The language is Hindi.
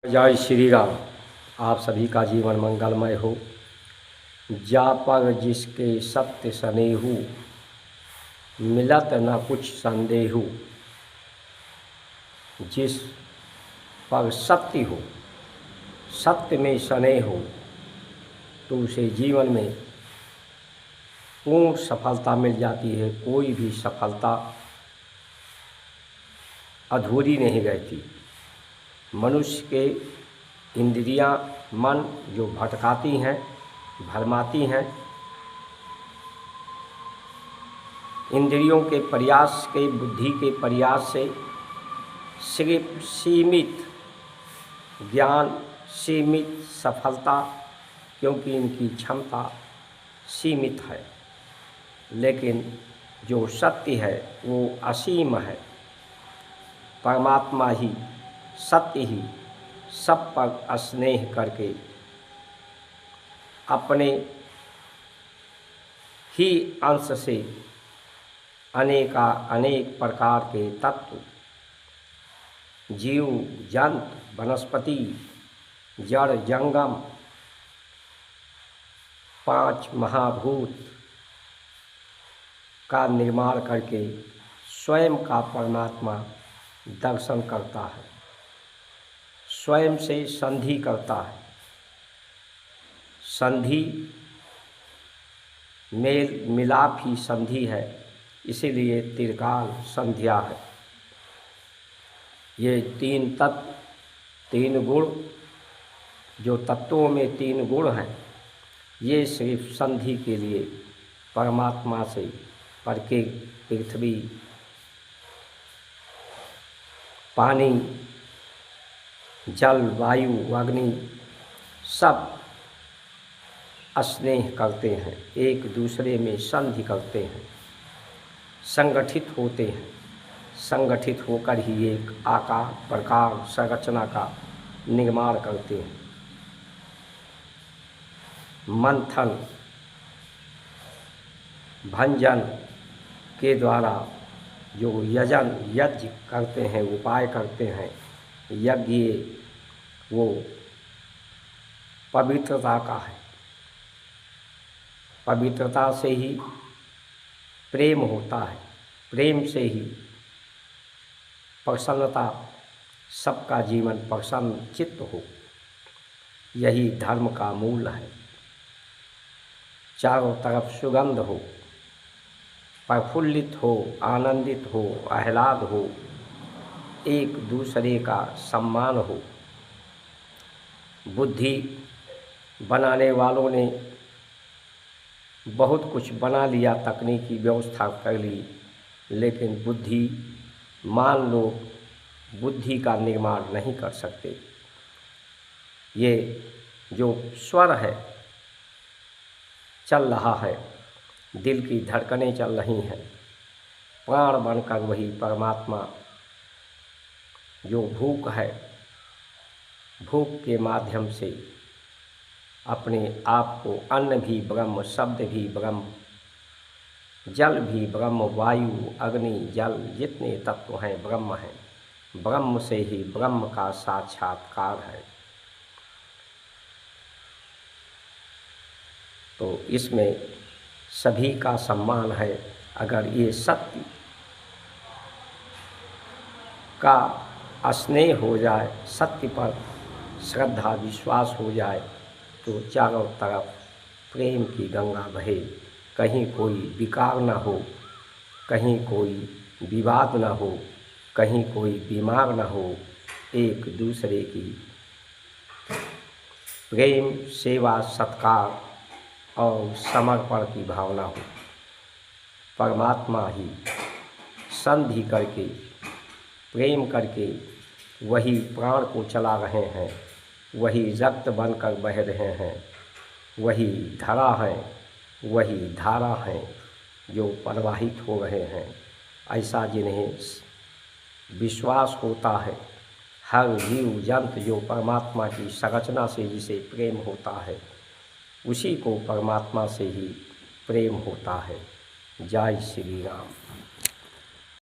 जय श्री राम। आप सभी का जीवन मंगलमय हो। जा पग जिसके सत्य स्नेहु, मिलत न कुछ संदेहु। जिस पग सत्य हो, सत्य में स्नेह हो, तो उसे जीवन में पूर्ण सफलता मिल जाती है। कोई भी सफलता अधूरी नहीं रहती। मनुष्य के इंद्रियां, मन जो भटकाती हैं, भरमाती हैं, इंद्रियों के प्रयास के, बुद्धि के प्रयास से सिर्फ सीमित ज्ञान, सीमित सफलता, क्योंकि इनकी क्षमता सीमित है। लेकिन जो सत्य है वो असीम है। परमात्मा ही, सत्य ही सब पर स्नेह करके अपने ही अंश से अनेक प्रकार के तत्व, जीव जंतु, वनस्पति, जड़ जंगम, 5 महाभूत का निर्माण करके स्वयं का परमात्मा दर्शन करता है, स्वयं से संधि करता है। संधि मेल मिलाप ही संधि है, इसीलिए त्रिकाल संध्या है। ये 3 तत्व, 3 गुण, जो तत्वों में 3 गुण हैं, ये सिर्फ संधि के लिए परमात्मा से पृथ्वी, पानी, जल, वायु, अग्नि सब स्नेह करते हैं, एक दूसरे में संधि करते हैं, संगठित होते हैं। संगठित होकर ही एक आकार, प्रकार, संरचना का निर्माण करते हैं। मंथन, भंजन के द्वारा जो यज्ञ करते हैं, उपाय करते हैं, यज्ञ वो पवित्रता का है। पवित्रता से ही प्रेम होता है, प्रेम से ही प्रसन्नता, सबका जीवन प्रसन्न चित्त हो। यही धर्म का मूल है। चारों तरफ सुगंध हो, प्रफुल्लित हो, आनंदित हो, आह्लाद हो, एक दूसरे का सम्मान हो। बुद्धि बनाने वालों ने बहुत कुछ बना लिया, तकनीकी व्यवस्था कर ली, लेकिन बुद्धि, मान लो, बुद्धि का निर्माण नहीं कर सकते। ये जो स्वर है, चल रहा है, दिल की धड़कनें चल रही हैं, प्राण बनकर वही परमात्मा जो भूख है, भूख के माध्यम से अपने आप को, अन्न भी ब्रह्म, शब्द भी ब्रह्म, जल भी ब्रह्म, वायु, अग्नि, जल, जितने तत्व हैं ब्रह्म हैं। ब्रह्म से ही ब्रह्म का साक्षात्कार है। तो इसमें सभी का सम्मान है। अगर ये सत्य का स्नेह हो जाए, सत्य पर श्रद्धा विश्वास हो जाए, तो चारों तरफ प्रेम की गंगा बहे। कहीं कोई विकार न हो, कहीं कोई विवाद न हो, कहीं कोई बीमार न हो। एक दूसरे की प्रेम, सेवा, सत्कार और समर्पण की भावना हो। परमात्मा ही संधि करके, प्रेम करके वही प्राण को चला रहे हैं, वही रक्त बनकर बह रहे हैं, वही धरा है, वही धारा है जो प्रवाहित हो रहे हैं। ऐसा जिन्हें विश्वास होता है, हर जीव जंतु जो परमात्मा की संरचना से जिसे प्रेम होता है, उसी को परमात्मा से ही प्रेम होता है। जय श्री राम।